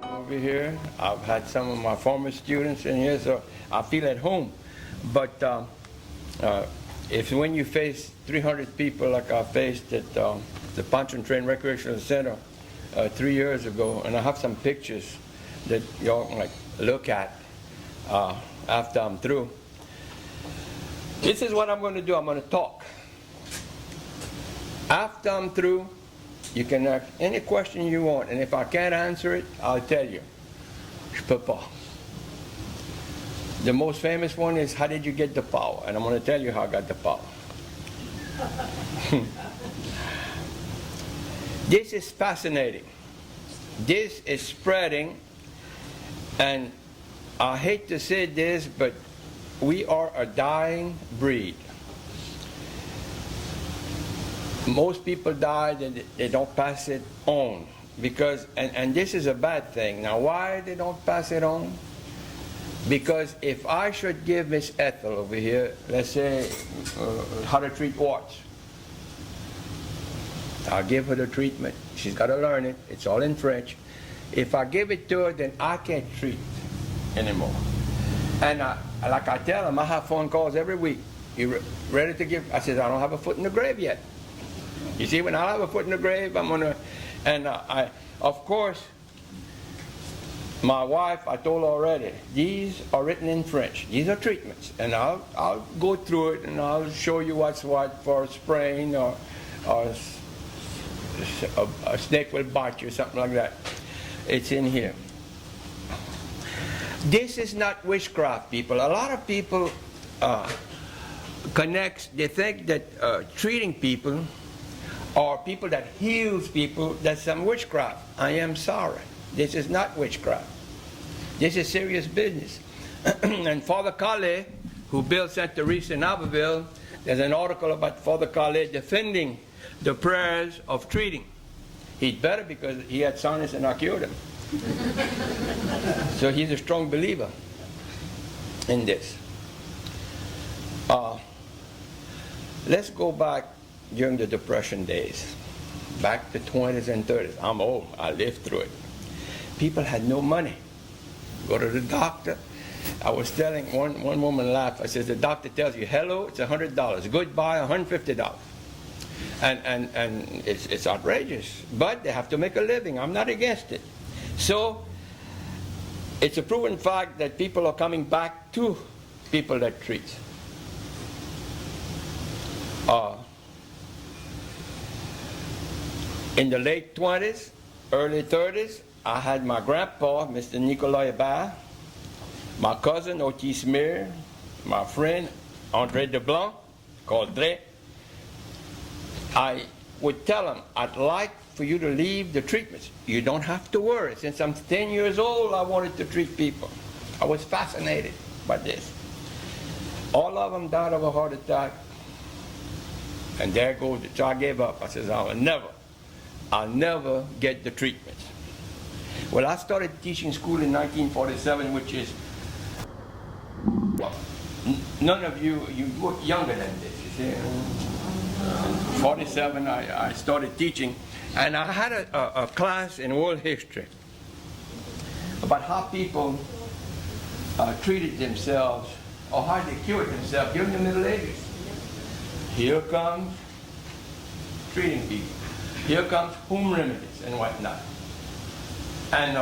Over here, I've had some of my former students in here, so I feel at home. But if when you face 300 people like I faced at the Poncho and Train Recreational Center 3 years ago, and I have some pictures that y'all can look at after I'm through. This is what I'm going to do. I'm going to talk. After I'm through, you can ask any question you want, and if I can't answer it, I'll tell you. Je peux pas. The most famous one is, how did you get the power? And I'm going to tell you how I got the power. This is fascinating. This is spreading, and I hate to say this, but we are a dying breed. Most people die, they don't pass it on, because, and this is a bad thing. Now, why they don't pass it on? Because if I should give Miss Ethel over here, let's say, how to treat warts, I'll give her the treatment. She's got to learn it. It's all in French. If I give it to her, then I can't treat anymore. And like I tell them, I have phone calls every week. You ready to give? I said, I don't have a foot in the grave yet. You see, when I have a foot in the grave, I'm gonna, and of course, my wife, I told her already, these are written in French. These are treatments, and I'll go through it and I'll show you what's what for a sprain or a snake will bite you, something like that. It's in here. This is not witchcraft, people. A lot of people they think that treating people or people that heals people, that's some witchcraft. I am sorry. This is not witchcraft. This is serious business. And Father Calais, who built St. Teresa in Abbeville, there's an article about Father Calais defending the prayers of treating. He'd better, because he had sinus and I cured him. So he's a strong believer in this. Let's go back during the Depression days, back to 20s and 30s. I'm old. I lived through it. People had no money. Go to the doctor. I was telling one woman laughed. I said, the doctor tells you hello, it's $100. Goodbye, $150. And it's outrageous. But they have to make a living. I'm not against it. So it's a proven fact that people are coming back to people that treat. In the late 20s, early 30s, I had my grandpa, Mr. Nicolas Aubé, my cousin, Otis Mir, my friend, André Deblanc, called Dre. I would tell him, I'd like for you to leave the treatments. You don't have to worry. Since I'm 10 years old, I wanted to treat people. I was fascinated by this. All of them died of a heart attack. And there goes it. So I gave up. I said, I'll never get the treatments. Well, I started teaching school in 1947, which is, well, none of you were younger than this, you see. In 47, I started teaching, and I had a class in world history about how people treated themselves or how they cured themselves during the Middle Ages. Here comes treating people. Here comes home remedies and whatnot. And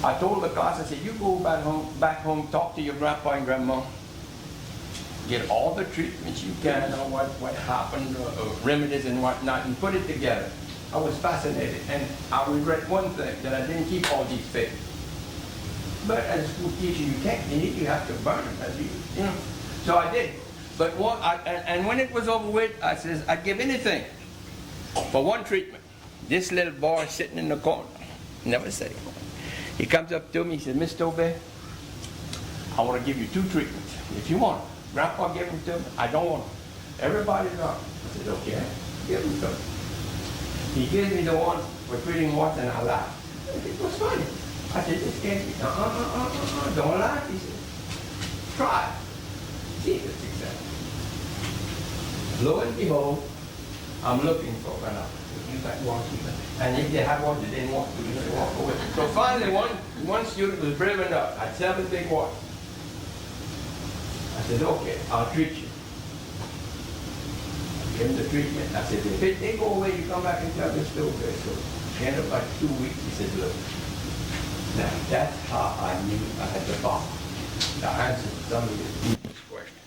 I told the class, I said, you go back home, talk to your grandpa and grandma, get all the treatments you can on what happened, remedies and whatnot, and put it together. I was fascinated, and I regret one thing, that I didn't keep all these papers. But as a school teacher, you have to burn them, you know. So I did. But and when it was over with, I says, I'd give anything for one treatment. This little boy sitting in the corner, never said it. He comes up to me, he says, Mr. Aubé, I want to give you 2 treatments. If you want them. Grandpa gave them to me. I don't want them. Everybody's up. I said, okay, give them to me. He gives me the one for treating once, and I laughed. It was funny. I said, this can't be. Don't laugh. He said, try it. See if it's successful. Lo and behold, I'm looking for one. You got one, and if they have one that they didn't want to, they walk away. So finally, one student was brave enough. I had 7 big ones. I said, okay, I'll treat you. I gave him the treatment. I said, if they go away, you come back and tell me it's still there. So in about 2 weeks, he said, look. Now, that's how I knew I had the bomb. The answer to some of these questions.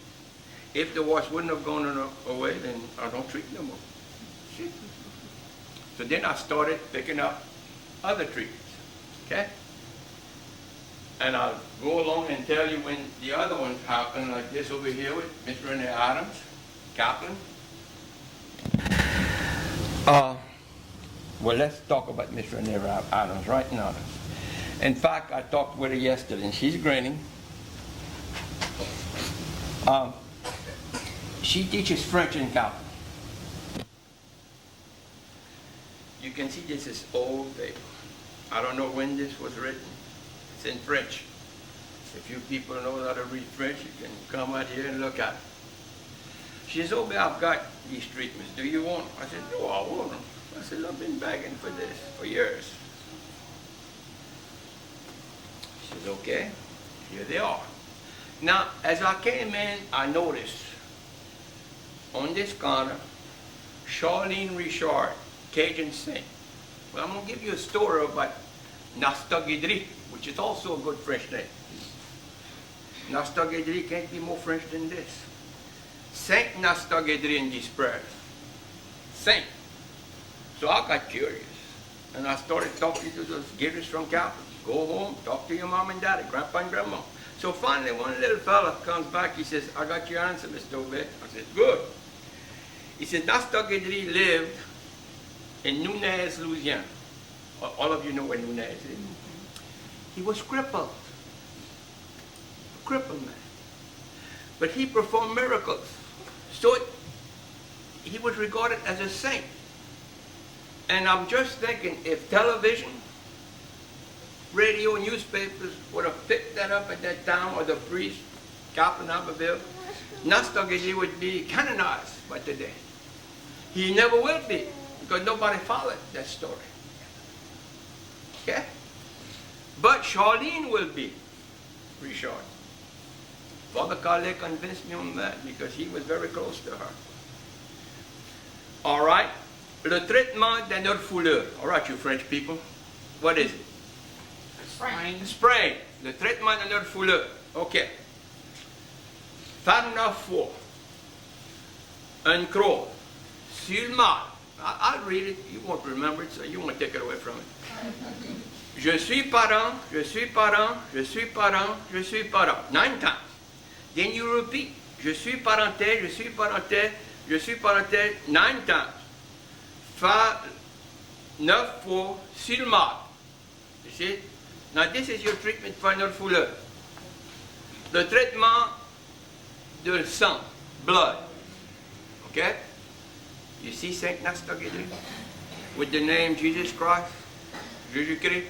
If the wash wouldn't have gone away, then I don't treat no more. So then I started picking up other treatments, okay? And I'll go along and tell you when the other ones happen, like this over here with Mr. Rene Adams, Kaplan. Well, let's talk about Mr. Rene Adams right now. In fact, I talked with her yesterday, and she's grinning. She teaches French in Kaplan. You can see this is old paper. I don't know when this was written. It's in French. If you people know how to read French, you can come out here and look at it. She says, Aubé, I've got these treatments. Do you want them? I said, no, I want them. I said, I've been begging for this for years. She says, okay, here they are. Now, as I came in, I noticed on this counter, Charlene Richard, Cajun saint. Well, I'm going to give you a story about Nastagidri, which is also a good French name. Nastagidri can't be more French than this. Saint Nastagidri in these prayers. Saint. So I got curious, and I started talking to those givers from Kaplan. Go home, talk to your mom and daddy, grandpa and grandma. So finally, one little fella comes back, he says, I got your answer, Mr. Aubé. I said, good. He said, Nastagidri lived in Nunez, Louisiana. All of you know where Nunez is. He was crippled. A crippled man. But he performed miracles. So he was regarded as a saint. And I'm just thinking, if television, radio, newspapers would have picked that up at that time, or the priest, Kaplan Abbeville, Nastagidri would be canonized by today. He never will be, because nobody followed that story. Okay? But Charlene will be, Richard. Father Calais convinced me on that, because he was very close to her. All right? Le traitement d'un orfouleur. All right, you French people. What is it? Sprain. Sprain. Le traitement d'un orfouleur. Okay. Faire 9 fois. Un crawl. Sur le mal. I'll read it. You won't remember it, so you won't take it away from it. Je suis parent, je suis parent, je suis parent, je suis parent. 9 times. Then you repeat. Je suis parenté, je suis parenté, je suis parenté. 9 times. Faire 9 fois sur le mal. You see? Now this is your treatment for an orfouleur. The traitement de sang, blood. Okay? You see Saint Nastagidri with the name Jesus Christ, Jesus Christ.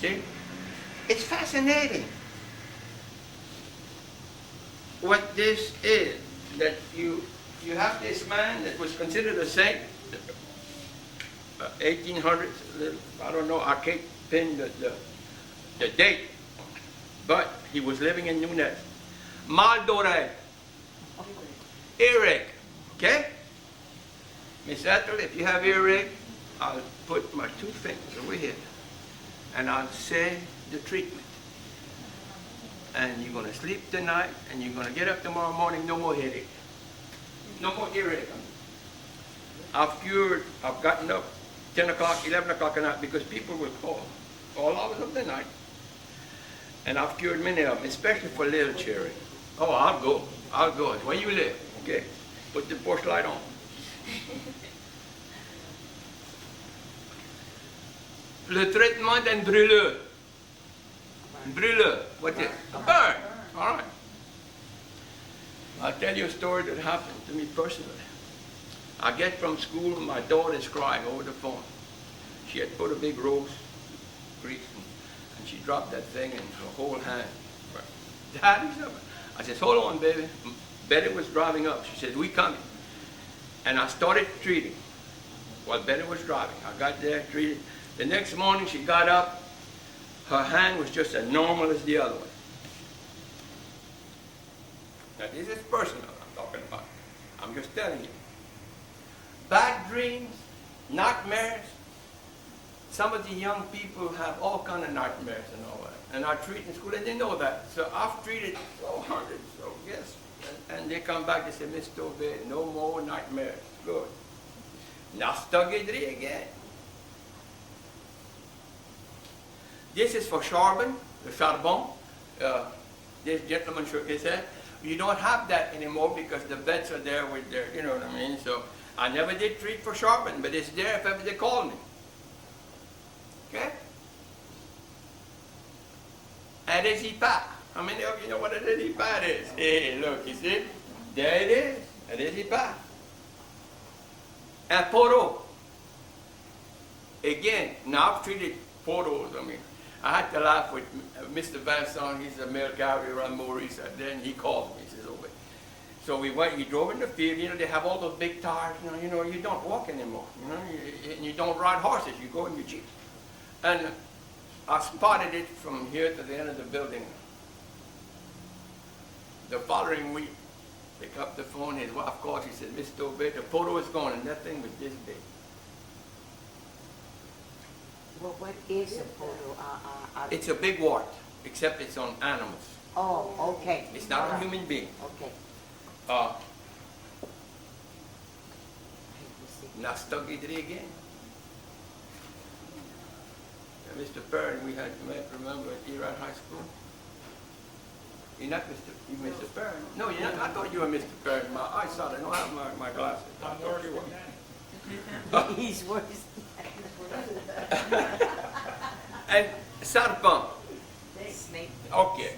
See? It's fascinating what this is, that you have this man that was considered a saint, 1800s, I don't know, I can't pin the date, but he was living in Nunez. Mal d'oreille, earache, okay? Miss Ethel, if you have earache, I'll put my 2 fingers over here, and I'll say the treatment. And you're going to sleep tonight, and you're going to get up tomorrow morning, no more headache. No more earache. I've gotten up 10 o'clock, 11 o'clock at night, because people will call all hours of the night. And I've cured many of them, especially for little children. Oh, I'll go. Where you live? Okay, put the porch light on. Le traitement d'un brûleur. Brûleur, what is it? A burn. All right. I'll tell you a story that happened to me personally. I get from school and my daughter is crying over the phone. She had put a big rose wreath and she dropped that thing in her whole hand. Daddy, I said, hold on, baby. Betty was driving up. She said, we coming. And I started treating while Betty was driving. I got there, treated. The next morning she got up. Her hand was just as normal as the other one. Now this is personal I'm talking about. I'm just telling you. Bad dreams, nightmares. Some of the young people have all kind of nightmares and all that. And I treat in school and they know that. So I've treated hundreds, so yes. And they come back, they say, Mr. Aubé, no more nightmares. Good. Nastagidri again. This is for charbon, the charbon. This gentleman shook his head. You don't have that anymore because the vets are there with their, you know what I mean? So I never did treat for charbon, but it's there if ever they call me. Okay? Adesipa. How many of you know what adesipa is? Hey, look, you see? There it is. Adesipa. And poro. Again, now I've treated poros. I mean, I had to laugh with Mr. Vincent. He's a male cavalry around Maurice. And then he called me. He says, "Oh, wait." So we went. We drove in the field. You know, they have all those big tires. You know, you don't walk anymore. You know, you don't ride horses. You go in your jeep. And I spotted it from here to the end of the building. The following week, pick up the phone. His wife called. She said, "Mr. Aubé, the photo is gone, and that thing was this big." Well, what is a photo? It's a big wart, except it's on animals. Oh, okay. It's not a human being. Okay. Nastagidri again. Mr. Perry, we had, you might remember at Erath High School. You're not Mr. Perry? No, you're not. I thought you were Mr. Perry. I saw it. I don't have my glasses. I thought you were. He's worse. And serpent. Snake. Okay.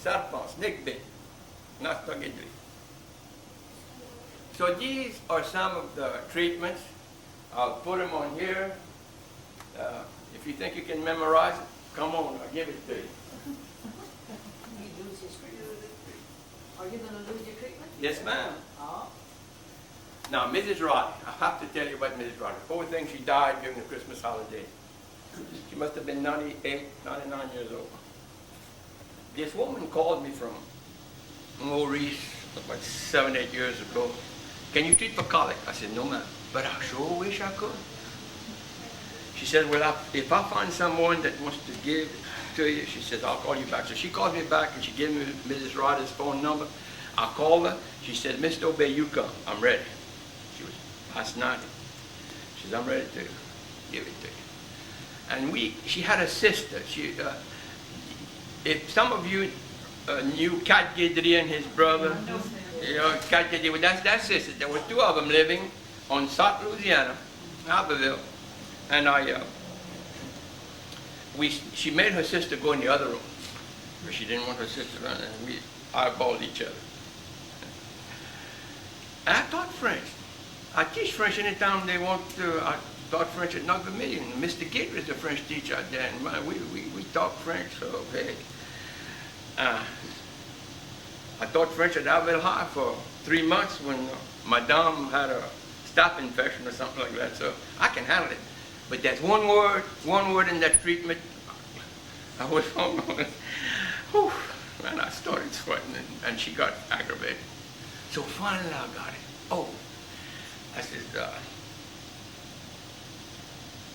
Serpent, snake bit. Nastagidri. So these are some of the treatments. I'll put them on here. If you think you can memorize it, come on, I'll give it to you. You lose your treatment? Are you going to lose your treatment? Yes, ma'am. Oh. Now, Mrs. Roddy, I have to tell you about Mrs. Roddy. Poor thing, she died during the Christmas holiday. She must have been 98, 99 years old. This woman called me from Maurice about 7, 8 years ago. Can you treat for colic? I said, no, ma'am, but I sure wish I could. She said, well, if I find someone that wants to give to you, she says, I'll call you back. So she called me back and she gave me Mrs. Roddy's phone number. I called her. She said, Mr. Aubé, you come. I'm ready. She was past 90. She said, I'm ready to give it to you. And she had a sister. If some of you knew Cat Guidry and his brother, you know, Cat Guidry, that's that sister. There were two of them living on South Louisiana, Aubéville. And she made her sister go in the other room, but she didn't want her sister around, and we eyeballed each other. And I taught French. I teach French anytime they want to. I taught French at Notre Dame. Mr. Gator is a French teacher out there, and man, we talk French, so hey. I taught French at Aubé High for 3 months when Madame had a staph infection or something like that, so I can handle it. But there's one word in that treatment. I was, whew, man, I started sweating and she got aggravated. So finally I got it. Oh, I said,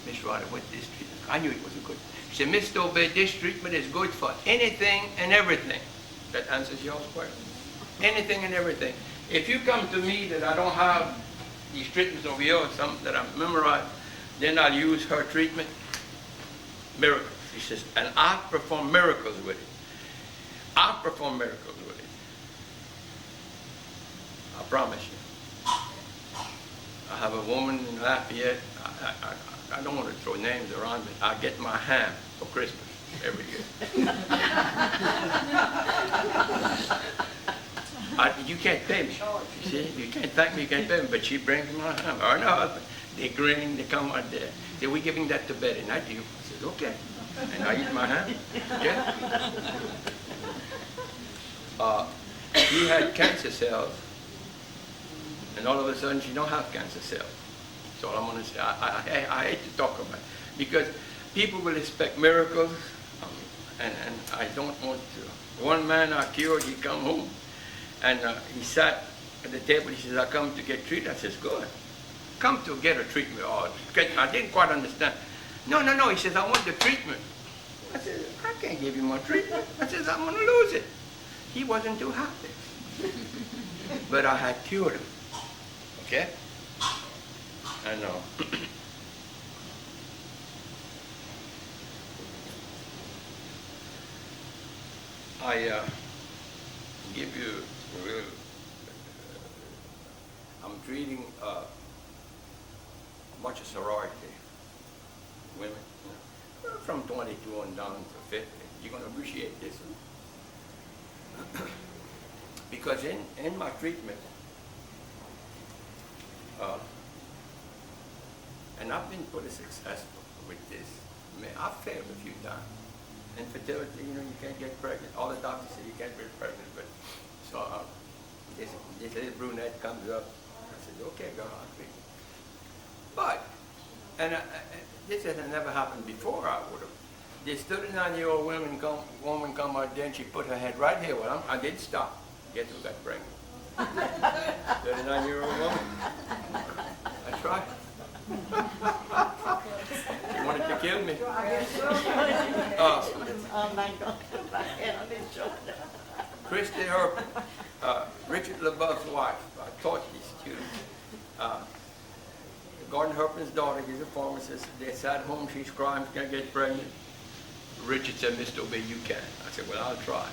Miss Roddy, what's this treatment? I knew it was a good. She said, Mr. Aubé, this treatment is good for anything and everything. That answers your question. Anything and everything. If you come to me that I don't have these treatments over here or something that I've memorized, Then I'll use her treatment, miracles. She says, and I perform miracles with it. I perform miracles with it. I promise you. I have a woman in Lafayette. I don't want to throw names around, but I get my ham for Christmas every year. You can't pay me. You see, you can't thank me, you can't pay me, but she brings my ham. Or no husband. They grin, they come out there. Say, we're giving that to Betty, not you. I said, okay. And I eat my ham. Okay? She had cancer cells, and all of a sudden she don't have cancer cells. So I'm going to say, I hate to talk about it, because people will expect miracles, and I don't want to. One man I cured, he come home, and he sat at the table. He says, I come to get treated. I says, good. Come to get a treatment. Oh, I didn't quite understand. No. He says, I want the treatment. I said, I can't give you my treatment. I says, I'm going to lose it. He wasn't too happy. But I had cured him. Okay? I know. I give you a real, I'm treating much of sorority women, you know, from 22 on down to 50. You're going to appreciate this one. Because in my treatment, and I've been pretty successful with this. I mean, I've failed a few times. Infertility, you know, you can't get pregnant. All the doctors say you can't get pregnant, but so this little brunette comes up. I said, okay, girl, I'll treat you. But, and this has never happened before, I would have. This 39-year-old woman come out there and she put her head right here. Well, I didn't stop. Guess who got pregnant? 39-year-old woman. That's right. She wanted to kill me. Oh my God, my head on his shoulder. Christy Herpin, Richard LeBeuf's wife. I taught these students. Gordon Herpin's daughter, he's a pharmacist. They sat home, she's crying, she's gonna get pregnant. Richard said, Mr. Aubé, you can. I said, well, I'll try.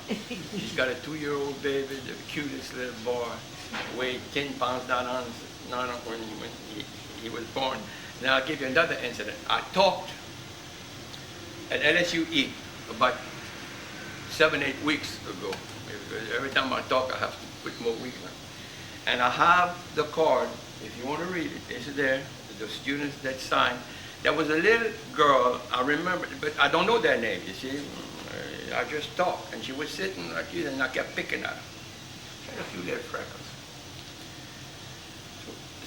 She's got a 2-year-old baby, the cutest little boy, weighed 10 pounds down on when he was born. Now I'll give you another incident. I talked at LSUE about 7-8 weeks ago. Every time I talk, I have to put more weeks on. And I have the card, if you want to read it, it's there, the students that signed. There was a little girl, I remember, but I don't know their name, you see. I just talked, and she was sitting like you, and I kept picking at her. She had a few little freckles.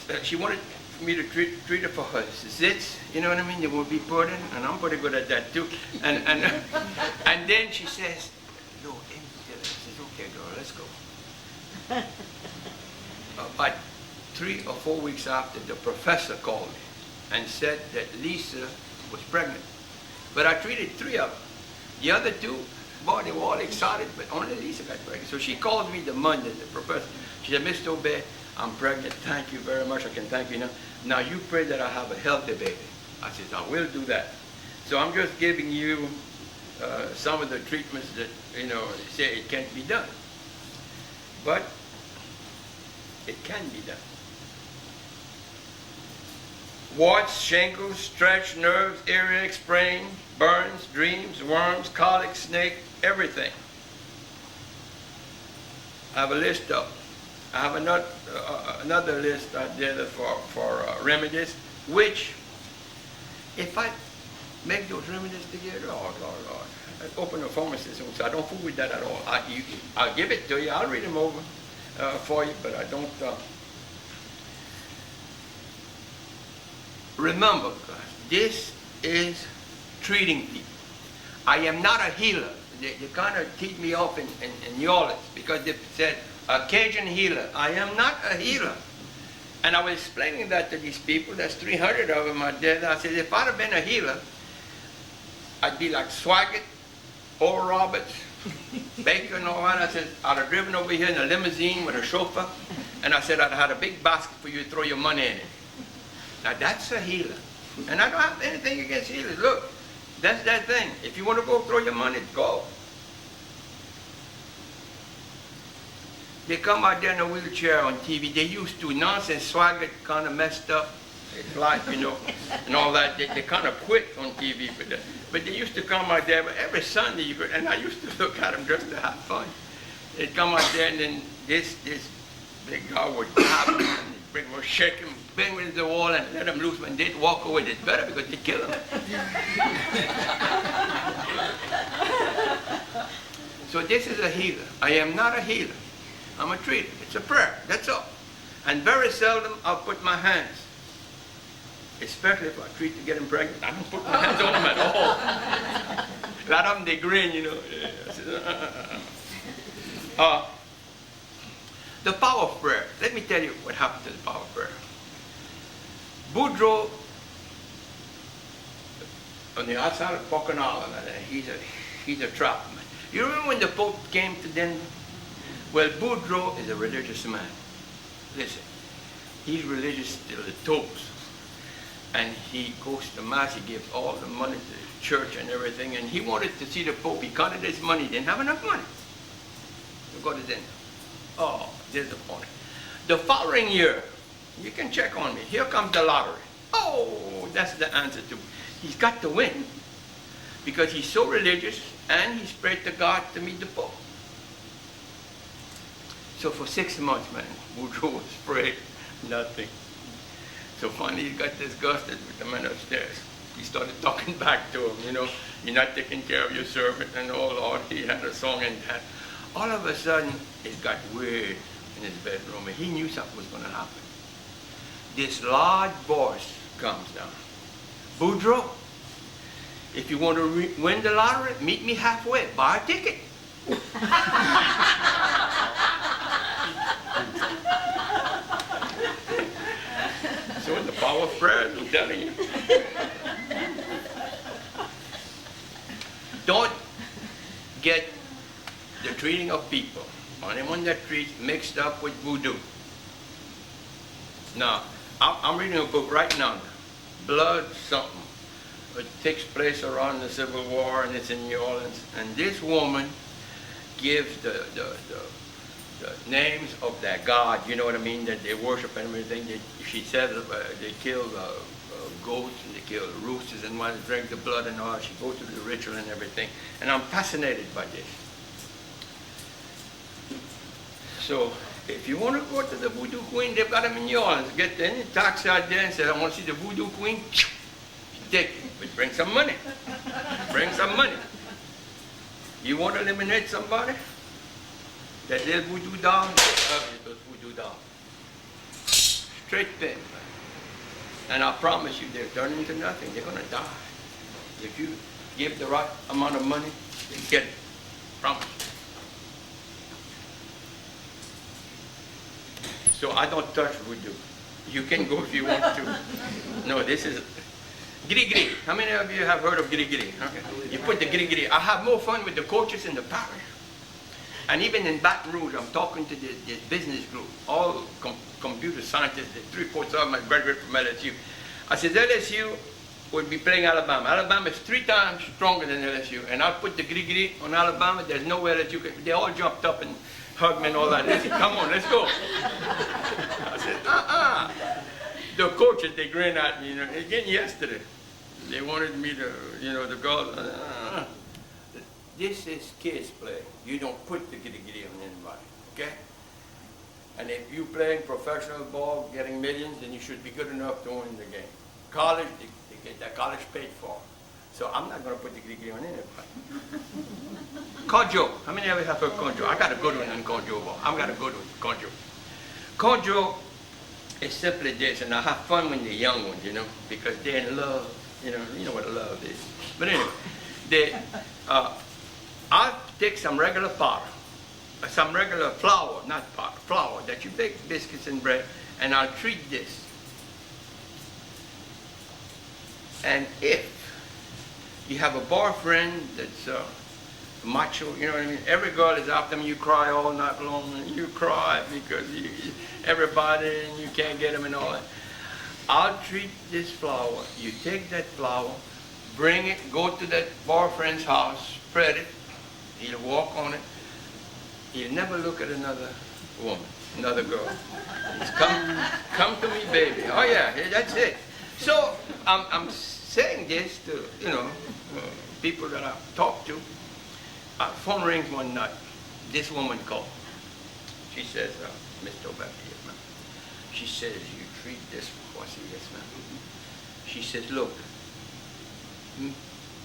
So she wanted me to treat her for her zits, you know what I mean? They would be put in, and I'm pretty good at that too. And then she says, no, I says, okay, girl, let's go. About 3 or 4 weeks after, the professor called me and said that Lisa was pregnant. But I treated 3 of them. The other 2, boy, they were all excited, but only Lisa got pregnant. So she called me the Monday, the professor. She said, Mr. Aubé, I'm pregnant. Thank you very much. I can thank you now. Now you pray that I have a healthy baby. I said, I will do that. So I'm just giving you some of the treatments that, you know, say it can't be done. But it can be done. Warts, shingles, stretch, nerves, earache, sprain, burns, dreams, worms, colic, snake, everything. I have a list of them. I have another list out there for remedies, which, if I make those remedies together, oh Lord, I open a pharmacy, so I don't fool with that at all. I'll give it to you. I'll read them over for you, but I don't. Remember, guys, this is treating people. I am not a healer. They kind of teed me off in New Orleans because they said, a Cajun healer. I am not a healer. And I was explaining that to these people. There's 300 of them out there. I said, if I'd have been a healer, I'd be like Swaggart, Oral Roberts, Baker and all that. I said, I'd have driven over here in a limousine with a chauffeur. And I said, I'd have had a big basket for you to throw your money in it. Now that's a healer. And I don't have anything against healers. Look, that's that thing. If you want to go throw your money, go. They come out there in a wheelchair on TV. They used to nonsense, swagger, kind of messed up. It's like, and all that. They kind of quit on TV for that. But they used to come out there every Sunday. And I used to look at them just to have fun. They'd come out there, and then this big guy would grab him, and would shake him, bang him into the wall, and let him loose. When they'd walk away, it's better because they'd kill him. So this is a healer. I am not a healer. I'm a treater. It's a prayer. That's all. And very seldom I'll put my hands, especially if I treat to get them pregnant. I don't put my hands on them at all. A lot of them, they grin, The power of prayer. Let me tell you what happened to the power of prayer. Boudreaux, on the outside of Pocono Island, he's a trapman. You remember when the Pope came to Denver? Well, Boudreaux is a religious man. Listen, he's religious till the toes. And he goes to Mass, he gives all the money to the church and everything, and he wanted to see the Pope. He counted his money, he didn't have enough money to go to Denver. Oh, disappointing. The following year, you can check on me, here comes the lottery. Oh, that's the answer to it. He's got to win because he's so religious and he's prayed to God to meet the Pope. So for 6 months, man, Boudreaux was praying, nothing. So finally he got disgusted with the man upstairs. He started talking back to him, you're not taking care of your servant and all, Lord. He had a song and that. All of a sudden, it got weird in his bedroom, and he knew something was going to happen. This large voice comes down. Boudreaux, if you want to win the lottery, meet me halfway. Buy a ticket. So in the power of prayer, I'm telling you. Don't get the treating of people, or anyone that treats, mixed up with voodoo. Now, I'm reading a book right now, Blood something. It takes place around the Civil War, and it's in New Orleans. And this woman gives the names of their god, you know what I mean, that they worship and everything. She says they kill goats and they kill roosters and want to drink the blood and all. She goes through the ritual and everything. And I'm fascinated by this. So if you want to go to the voodoo queen, they've got them in New Orleans. Get any taxi out there and say, I want to see the voodoo queen. Take it, but bring some money. Bring some money. You want to eliminate somebody? That little voodoo doll, those voodoo dolls. Straight pin. And I promise you, they'll turn into nothing. They're going to die. If you give the right amount of money, they get it. Promise you. So I don't touch voodoo. You can go if you want to. No, this is giri-giri. How many of you have heard of giri-giri? Okay. You put the giri-giri. I have more fun with the coaches in the parish. And even in Baton Rouge, I'm talking to this business group, all computer scientists, 3/4 of them graduated from LSU. I said, LSU would be playing Alabama. Alabama is 3 times stronger than LSU. And I put the giri-giri on Alabama. There's no way LSU can. They all jumped up and hugged me and all that. They said, come on, let's go. I said, The coaches, they grinned at me, again yesterday. They wanted me to, the girls, This is kids play. You don't put the giddy-giddy on anybody, okay? And if you playing professional ball, getting millions, then you should be good enough to win the game. College, they get their college paid for. So I'm not going to put the giddy-giddy on anybody. Conjo. How many of you have heard conjo? I got a good one in conjo ball. I've got a good one, conjo. Conjo is simply this, and I have fun when they're young ones, because they're in love. You know what love is. But anyway, I'll take some regular powder, some regular flour, not powder, flour that you bake biscuits and bread, and I'll treat this. And if you have a boyfriend that's macho, you know what I mean? Every girl is after them, you cry all night long, and you cry because everybody, and you can't get them and all that. I'll treat this flower. You take that flower, bring it, go to that boyfriend's house, spread it. He'll walk on it. He'll never look at another woman, another girl. It's come to me, baby. Oh yeah, that's it. So I'm saying this to, people that I've talked to. Phone rings one night. This woman called. She says, Mr. Aubé, yes, ma'am. She says, you treat this. I said, yes, ma'am. She says, look,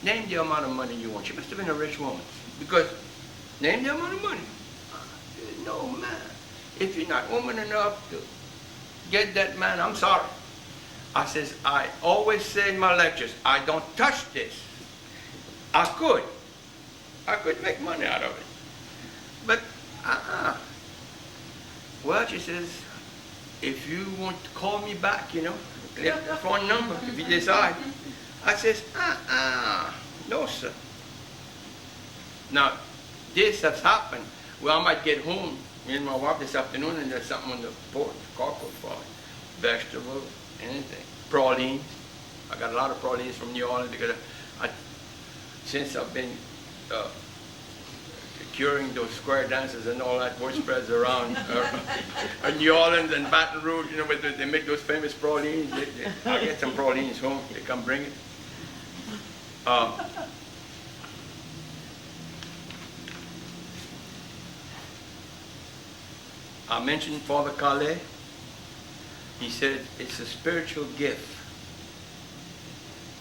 name the amount of money you want. She must have been a rich woman. Because, name the amount of money. I said, no, man. If you're not woman enough to get that man, I'm sorry. I says, I always say in my lectures, I don't touch this. I could make money out of it. But, Well, she says, if you want to call me back, leave the phone number if you decide. I says, no, sir. Now, this has happened. Well, I might get home, me and my wife this afternoon, and there's something on the porch, carpet for vegetables, anything. Pralines. I got a lot of pralines from New Orleans because since I've been curing those square dances and all that, word spreads around New Orleans and Baton Rouge, where they make those famous pralines. I get some pralines home. They come bring it. I mentioned Father Calais. He said it's a spiritual gift.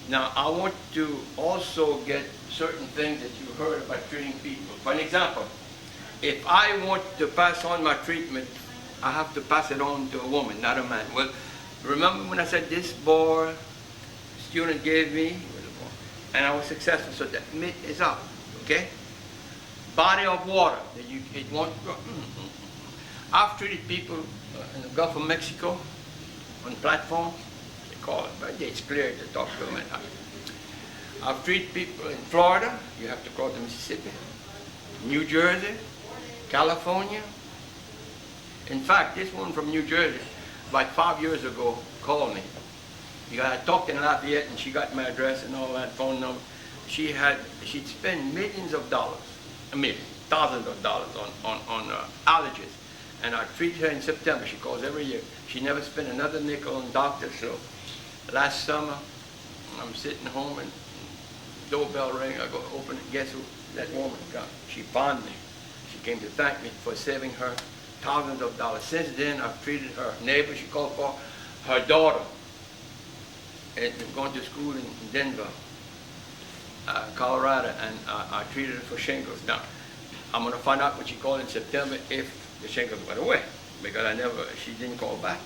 Now, I want to also get certain things that you heard about treating people. For an example, if I want to pass on my treatment, I have to pass it on to a woman, not a man. Well, remember when I said this boy student gave me, and I was successful, so that myth is out, okay? Body of water that it won't go. I've treated people in the Gulf of Mexico on platforms. They call it, but it's clear to talk to them at night. I've treated people in Florida. You have to cross the Mississippi. New Jersey, California. In fact, this one from New Jersey, like 5 years ago, called me. I talked in Lafayette, and she got my address and all that, phone number. She'd spend millions of dollars, thousands of dollars on allergies. And I treat her in September. She calls every year. She never spent another nickel on doctors. So last summer, I'm sitting home and doorbell ring. I go open it. Guess who? That woman got. She found me. She came to thank me for saving her thousands of dollars. Since then, I've treated her neighbor. She called for her daughter. And going to school in Denver, Colorado, and I treated her for shingles. Now, I'm going to find out what she called in September if the shingles went away, because she didn't call back.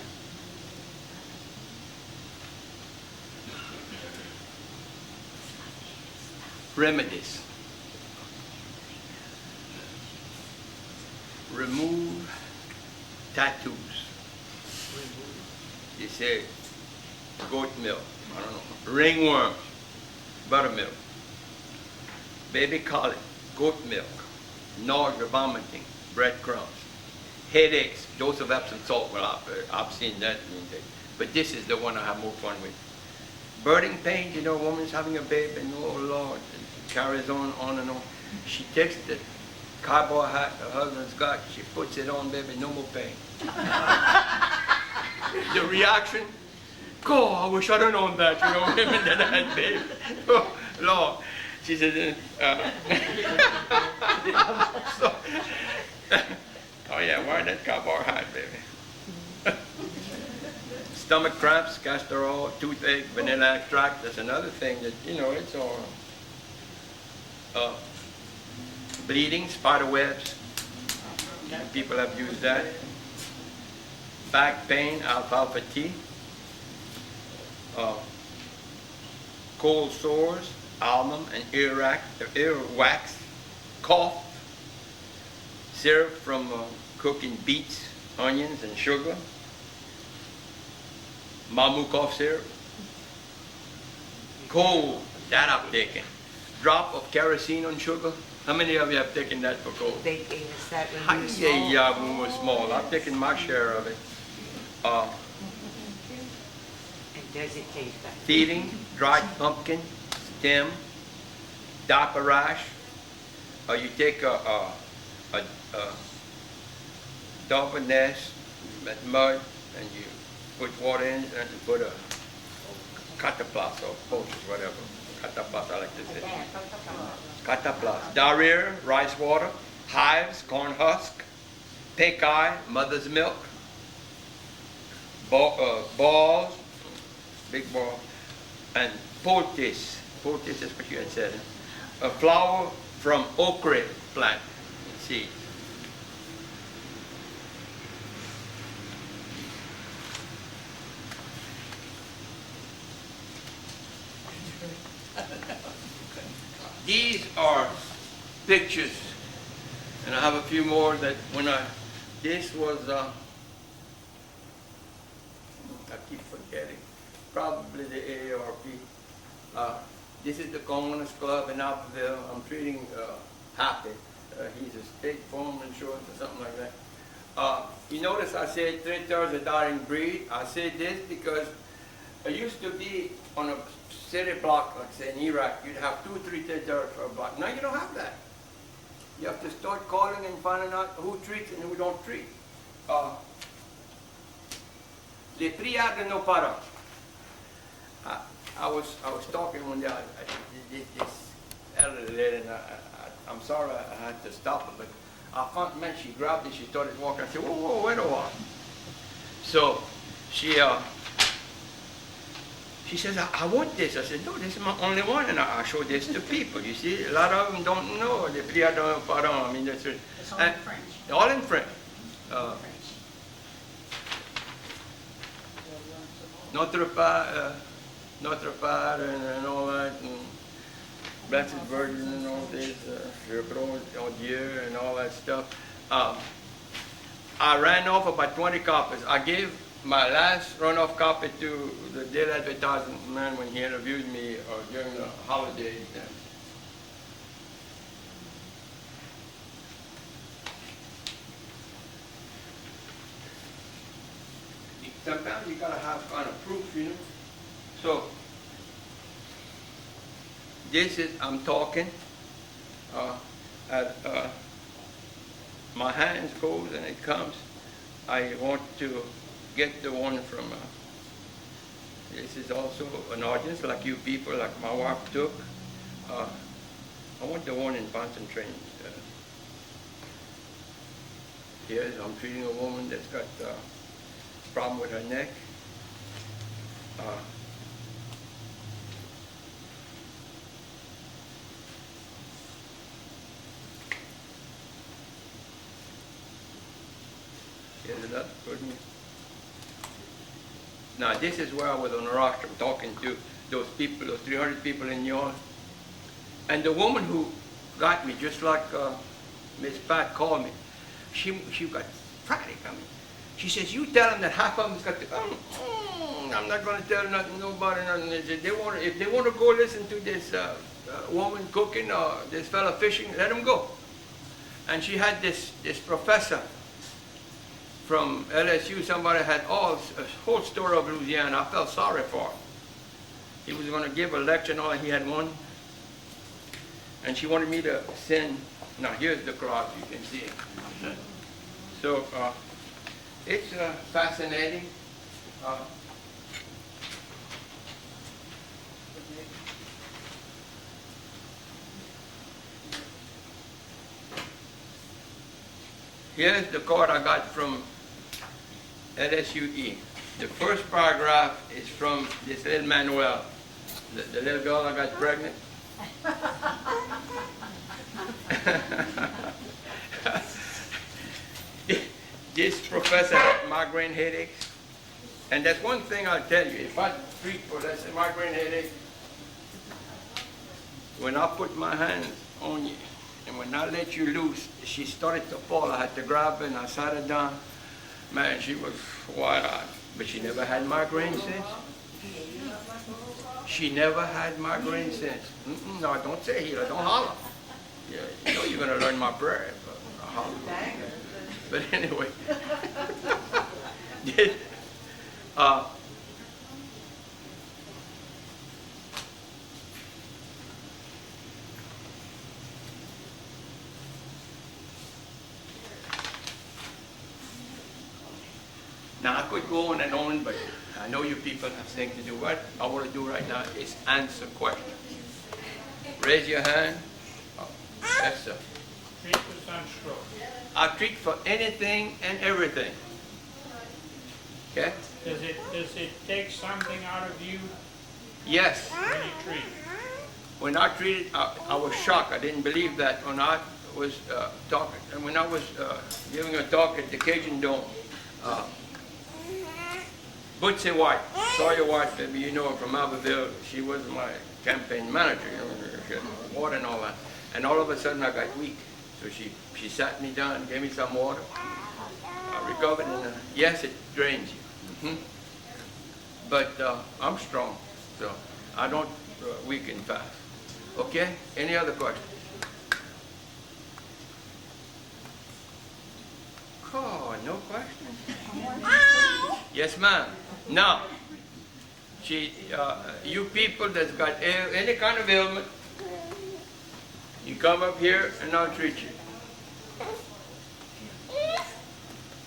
Remedies. Remove tattoos. They say goat milk, I don't know, ringworm, buttermilk, baby colic, goat milk, nausea, vomiting, breadcrumbs, headaches, dose of Epsom salt. Well, I've seen that. But this is the one I have more fun with. Birthing pains, a woman's having a baby, and oh Lord, it carries on and on. She takes the cowboy hat her husband's got, she puts it on, baby, no more pain. The reaction, God, I wish I'd have known that, women that had baby. Oh, Lord. She said, so, oh yeah, wear that cowboy hat, baby. Stomach cramps, castor oil, toothache, vanilla extract, that's another thing that, it's all. Bleeding, spider webs, people have used that. Back pain, alfalfa tea. Cold sores, almond and earwax, cough, syrup from cooking beets, onions, and sugar, mamu cough syrup, cold, that I've taken, drop of kerosene on sugar. How many of you have taken that for cold? Is that when you were small? Yeah, when we were small. I've taken my share of it. Does it taste better? feeding, dried pumpkin, stem, diaper rash, or you take a dog nest, that mud, and you put water in it, and you put a cataplasm or poultice, whatever. Cataplasm, I like to say. Cataplasm. Diarrhea, rice water, hives, corn husk, pink eye, mother's milk, balls, big ball, and poultice. Poultice is what you had said. A flower from okra plant seeds. These are pictures, and I have a few more that this was, I keep forgetting, probably the AARP. This is the Communist Club in Alphaville. I'm treating Happy. He's a state farm insurance or something like that. You notice I said Traiteur is a dying breed. I said this because it used to be on a city block, like say in Erath, you'd have 2 or 3 Traiteurs for a block. Now you don't have that. You have to start calling and finding out who treats and who don't treat. Les prières no para. I was talking one day, this elderly lady, and I'm sorry I had to stop her, but I found, man, she grabbed it, she started walking. I said, whoa, wait a while. So she says, I want this. I said, no, this is my only one, and I show this to people. You see, a lot of them don't know the prière no pardon. I mean, that's it. It's all in French. All in French. Notre Père and all that, and Blessed Virgin and all this, Je crois en Dieu and all that stuff. I ran off about 20 copies. I gave my last runoff copy to the Daily Advertising man when he interviewed me during the holidays. Sometimes you gotta have kind of proof, you know. So this is, I'm talking, my hands goes and it comes. I want to get the one from, this is also an audience like you people, like my wife took. I want the one in concentrating. Here I'm treating a woman that's got problem with her neck. Get it up for me. Now this is where I was on the rostrum talking to those people, those 300 people in New York. And the woman who got me, just like Miss Pat called me, she got Friday coming. She says, you tell them that half of them's got to come. I'm not going to tell nobody nothing. If they want to go listen to this woman cooking or this fella fishing, let them go. And she had this professor from LSU. Somebody had a whole story of Louisiana. I felt sorry for him. He was going to give a lecture and all, and he had one. And she wanted me to send, now here's the cross, you can see it. So, it's fascinating. Here's the card I got from LSUE. The first paragraph is from this little Manuel, the little girl that got pregnant. This professor had migraine headaches, and that's one thing I'll tell you. If I treat for that's a migraine headache, when I put my hands on you, and when I let you loose, she started to fall. I had to grab her and I sat her down. Man, she was wide-eyed, but she never had migraine since. She never had migraine since. No, don't say healer, don't holler. Yeah, you know you're going to learn my prayer. But anyway, Now, I could go on and on, but I know you people have things to do. What I want to do right now is answer questions. Raise your hand. Oh, yes, sir. Treat for sunstroke. I treat for anything and everything. Okay? Does it take something out of you Yes. when you treat? When I treated, I was shocked. I didn't believe that when I was talking, and when I was giving a talk at the Cajun Dome. Bootsy White, Sawyer White, maybe you know her from Aubé. She was my campaign manager, you know, she had water and all that. And all of a sudden I got weak. So she sat me down, gave me some water. I recovered, and yes, it drains you. But I'm strong, so I don't weaken fast. Okay? Any other questions? Oh, no questions? Yes, ma'am. Now, you people that's got any kind of ailment, you come up here and I'll treat you.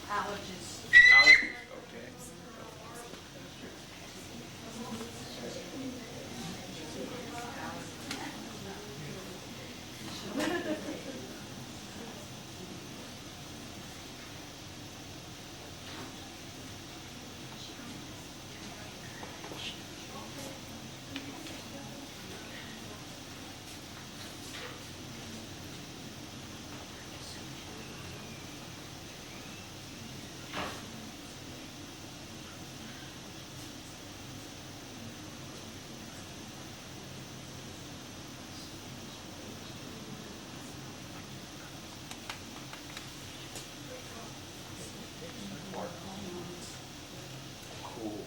Allergies. Allergies, okay. Cool.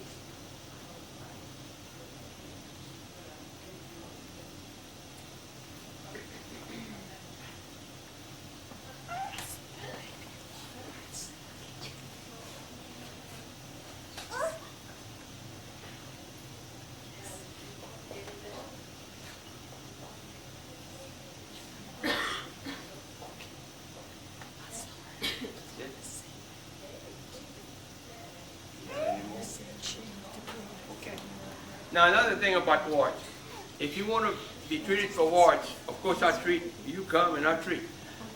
Now another thing about warts. If you want to be treated for warts, of course I treat, you come and I treat.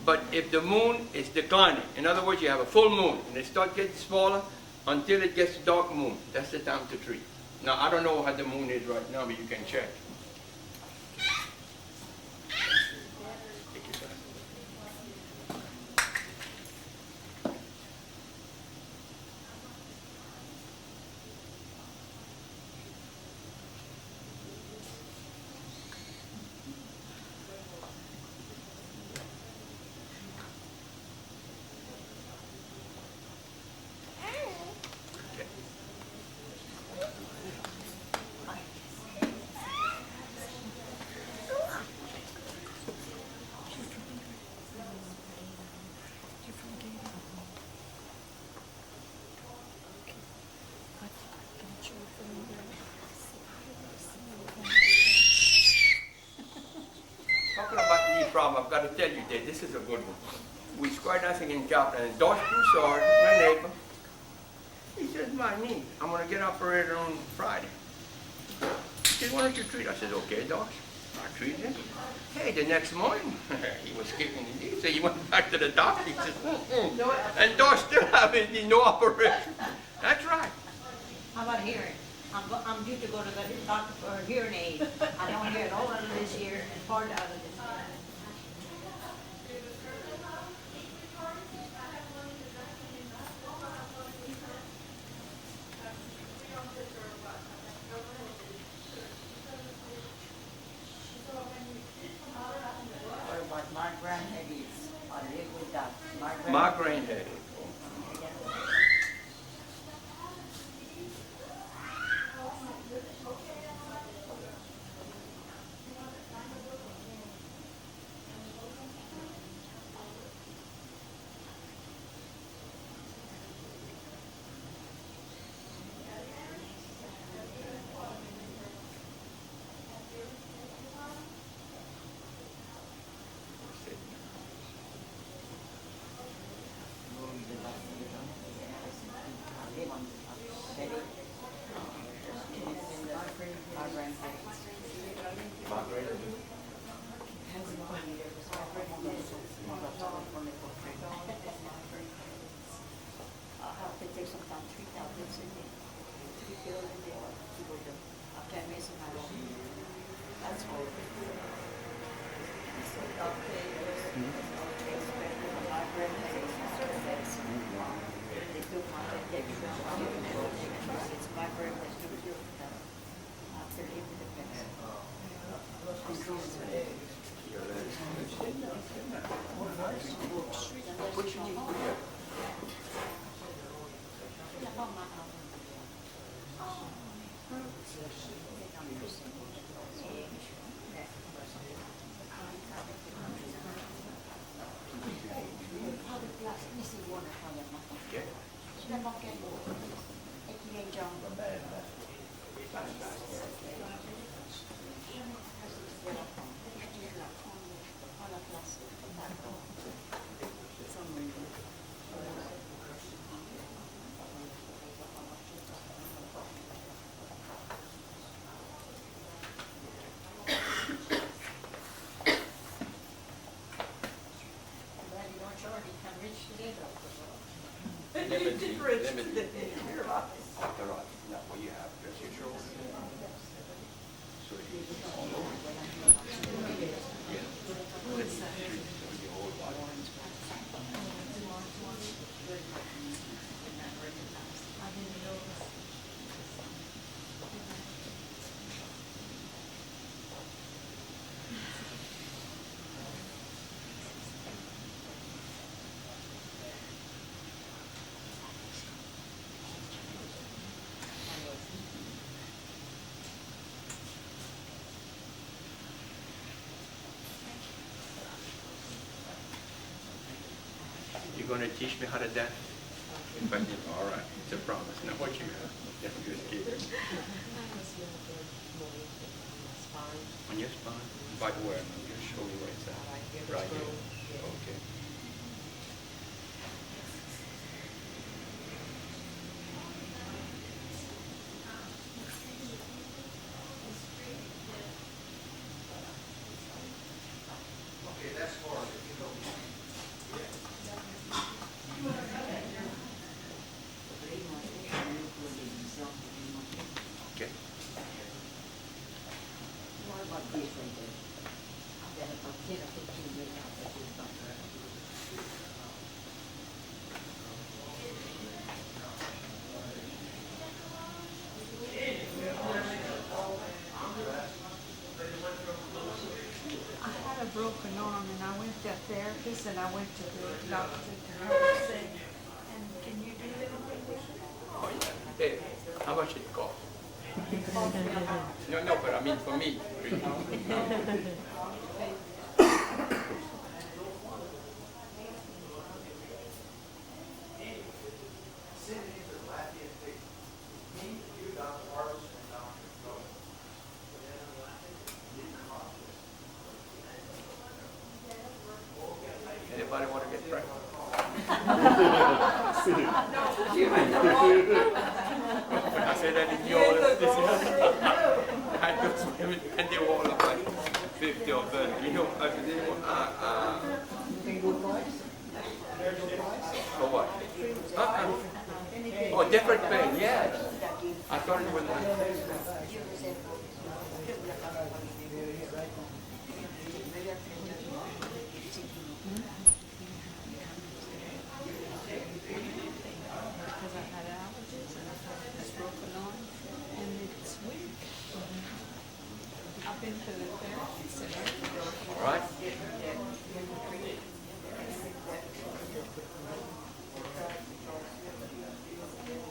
But if the moon is declining, in other words you have a full moon and it starts getting smaller until it gets dark moon, that's the time to treat. Now I don't know how the moon is right now, but you can check. Take your time. Talking about knee problem, I've got to tell you that this is a good one. We square dancing in Kaplan, and Dosh Broussard, my neighbor, he says, my knee, I'm going to get operated on Friday. He said, why don't you treat? I said, okay, Dosh. I treated him. Hey, the next morning, he was kicking his knee. So he went back to the doctor. He says, and Dosh still having no operation. That's right. How about hearing? I'm due to go to the doctor for a hearing aid. I don't hear it all out of this year and part out of this year. What about migraine headaches? I live with that. Migraine headache. Margaret. I'll have to take some time, 3,000 city, 3 billion there to go to, after I miss my own. That's all. So okay, my grandparents, they took my protection. It's my grandparents who took them after independence. Limited. After all, not what you have, just usual. So it's all over. Yeah. The whole body. You're going to teach me how to dance? If I did, all right, it's a promise. Now what you have? Yeah, just keep it. On your spine? By where? Just show me where it's at. Right here. Okay. Okay. What about this right there? I've got about 10 or 15 years out there. I had a broken arm and I went to a therapist and I went to the doctor to say, and can you do anything with it? Oh, yeah. Hey, how much it cost? No, but I mean for me. Anybody want to get pregnant? When I say that in your I just women and they were all like 50 or 30. You know, I said, they were, for what? Oh, different thing, yes. I thought it was Because I had allergies and I had this broken arm and it's weak. I've been to the therapist and everything. all right.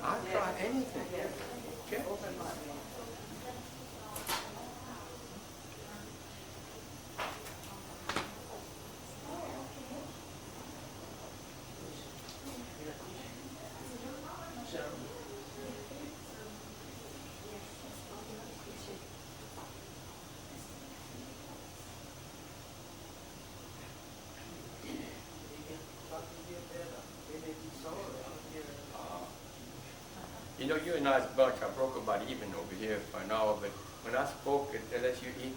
I'll try anything. Okay. know, you and I's bunch, I broke about even over here for an hour, but when I spoke at LSUE,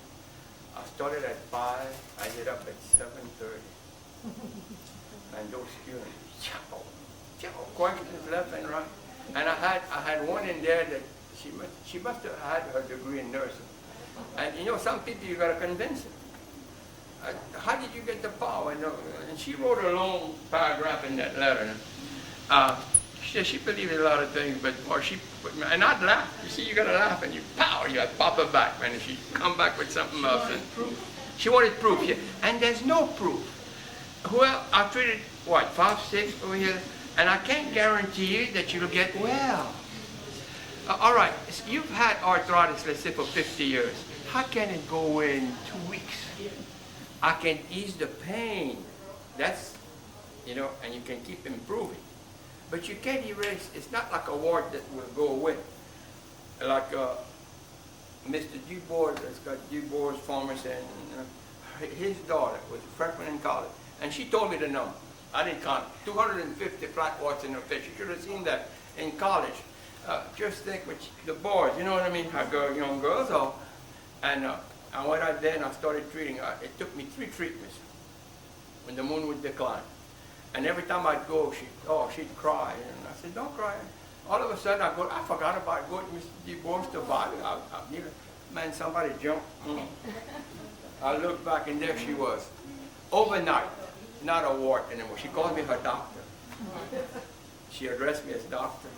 I started at 5, I ended up at 7:30. And those students, questions left and right. And I had one in there that she must have had her degree in nursing. And you know, some people you gotta convince them. How did you get the power? And she wrote a long paragraph in that letter. She said she believed in a lot of things, and I'd laugh. You see, you gotta laugh, and you pop her back, man. And she'd come back with something else. And she wanted proof, yeah. And there's no proof. Well, I treated, 5, 6 over here, and I can't guarantee you that you'll get well. All right, you've had arthritis, let's say, for 50 years. How can it go in 2 weeks? I can ease the pain. That's, and you can keep improving. But you can't erase, it's not like a wart that will go away. Like Mr. Dubois, that's got Dubois Pharmacy, and his daughter was a freshman in college. And she told me the number. I didn't count it. 250 flat warts in her face. You should have seen that in college. Just think with the boys, you know what I mean? How young girls are. And I went out there and I started treating her. It took me 3 treatments when the moon would decline. And every time I'd go, she'd cry. And I said, don't cry. All of a sudden I forgot about going to Mr. Dubois to buy it. Man, somebody jumped. I looked back and there she was. Overnight, not a wart anymore. She called me her doctor. She addressed me as doctor.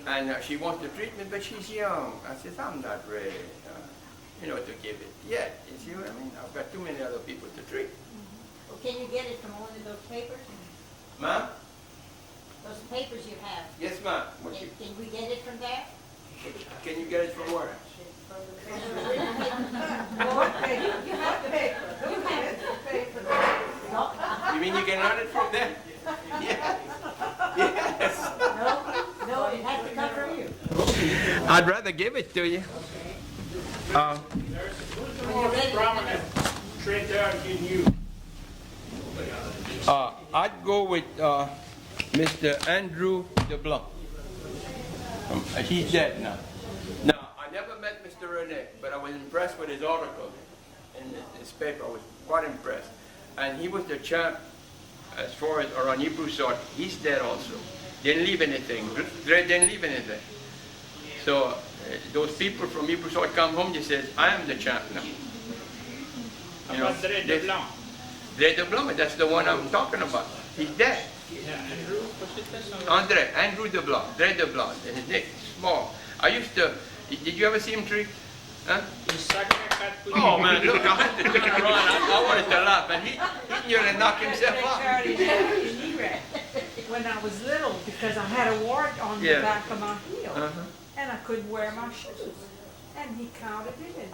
And she wants to treat me, but she's young. I said, I'm not ready, to give it yet. You see what I mean? I've got too many other people to treat. Well, can you get it from one of those papers? Ma'am? Those papers you have. Yes, ma'am. Can we get it from there? Can you get it from where? What paper? You have the paper. Who has the paper? You mean you can learn it from there? Yes. Yes. No, it has to come from you. I'd rather give it to you. Who's the most prominent traitor in you? I'd go with Mr. Andrew DeBlanc. He's dead now. Now, I never met Mr. Rene, but I was impressed with his article in his paper. I was quite impressed. And he was the champ as far as around Hebrew sort. He's dead also. Didn't leave anything. Dre didn't leave anything. So those people from Hebrew sort come home, they says, I am the champ now. How about Dre DeBlanc? Dre DeBlanc, that's the one I'm talking about. He's dead. Yeah, Andrew DeBlanc, Dre DeBlanc. His name is small. Did you ever see him treat? Huh? Oh man, look, I had to turn around. I wanted to laugh, and he nearly knocked himself out. When I was little, because I had a wart on the back of my heel, and I couldn't wear my shoes. And he counted it, and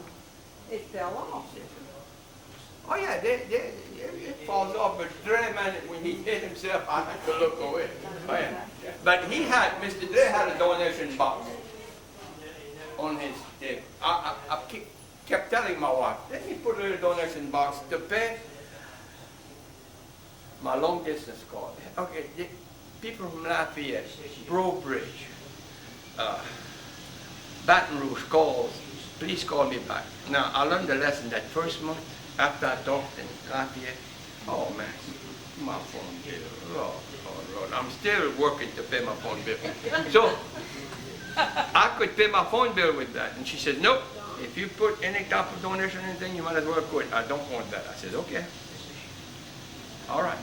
it fell off. Oh yeah, it falls off, but Dre, man, when he hit himself, I had to look away. Oh, yeah. But Mr. Dre had a donation box on his table. I kept telling my wife, let me put a little donation box to pay my long distance call. Okay, people from Lafayette, Bro Bridge, Baton Rouge calls, please call me back. Now, I learned the lesson that first month after I talked in Lafayette. Oh man, my phone bill, Lord, I'm still working to pay my phone bill. So, I could pay my phone bill with that. And she said, nope, if you put any type of donation or anything, you might as well quit. I don't want that. I said, okay. All right.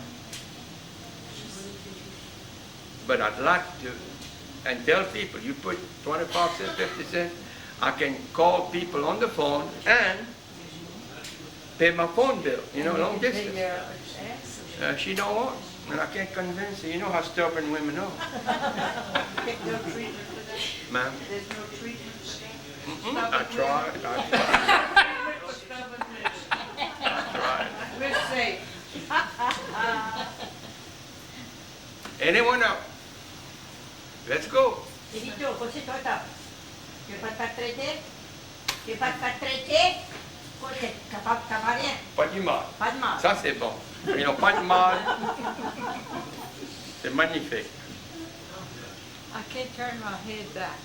But I'd like to, and tell people, you put 25 cents, 50 cents, I can call people on the phone and pay my phone bill, long distance. She don't want, and I can't convince her. You know how stubborn women are. Ma'am? There's no treatment. I tried. We're safe. Anyone else? Let's go. Tirito, what's it about? Tu veux pas te faire traiter? Tu veux pas te faire traiter? Quoi, t'es capable de cavaler? Pas du mal. Pas de mal. Ça, c'est bon. Ils n'ont pas de mal. C'est magnifique. I can't turn my head back.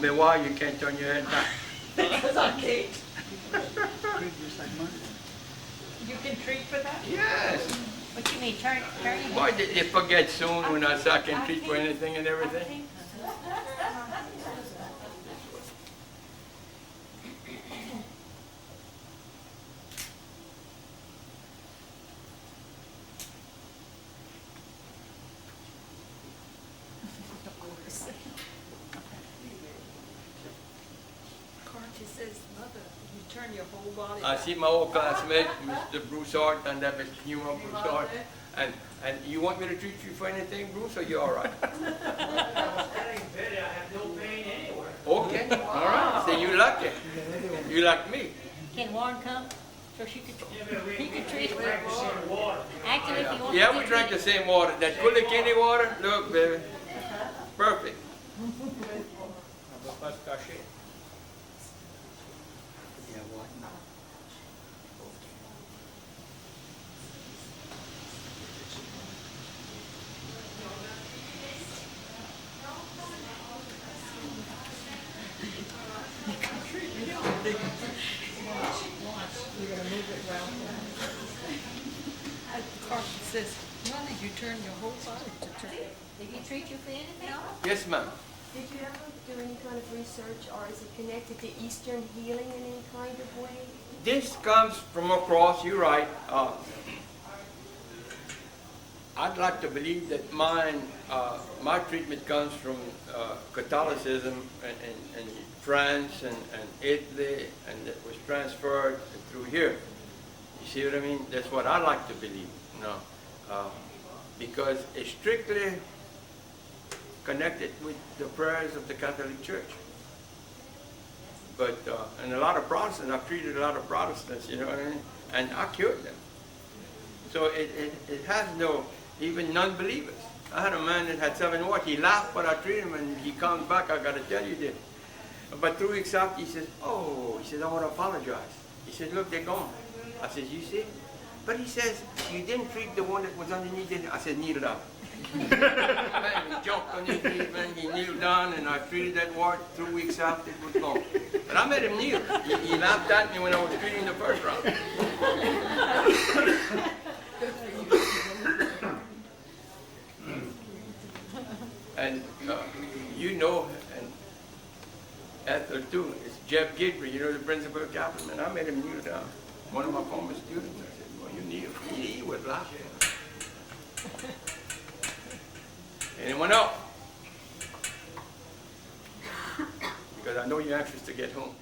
But why you can't turn your head back? Because I can't. You can treat for that? Yes. What you mean, turn your Why did they forget soon when I said I can treat for anything and everything? Carty says, mother, you turn your whole body. I see my old classmate, Mr. Broussard, and that Mr. Newman Broussard. And you want me to treat you for anything, Bruce, or you all right? That ain't better, I have no pain anywhere. Okay, all right. So you lucky. You like me. Can Warren come? So she could, Yeah, but we he could treat drank the same water. Actually, if you want Yeah, to we drank the same water. That Kulikini water, look, baby. Perfect. You're gonna move it around. Carty says, mother, you turn your whole body to turn. Did he treat you for anything? Yes, ma'am. Did you ever do any kind of research, or is it connected to Eastern healing in any kind of way? This comes from across, you're right. I'd like to believe that my treatment comes from Catholicism in France and Italy, and it was transferred through here. You see what I mean? That's what I like to believe, you know, because it's strictly connected with the prayers of the Catholic Church. But, and a lot of Protestants, I've treated a lot of Protestants, you know what I mean? And I cured them. So it has no, even non-believers. I had a man that had 7 warts. He laughed when I treated him, and he comes back, I got to tell you this. But 3 weeks after, he says, oh, he says, I want to apologize. He said, look, they're gone. I said, you see? But he says, you didn't treat the one that was underneath it. I said, kneel down. Man, he jumped on his knees, man, he kneeled down, and I treated that wart. 2 weeks after, it was gone. But I made him kneel. He laughed at me when I was treating the first round. And you know, and Ethel too, it's Jeff Gidry, you know, the principal of Kaplan, I made him kneel down. One of my former students, I said, well, you kneel. He was laughing. Anyone else? Because I know you're anxious to get home.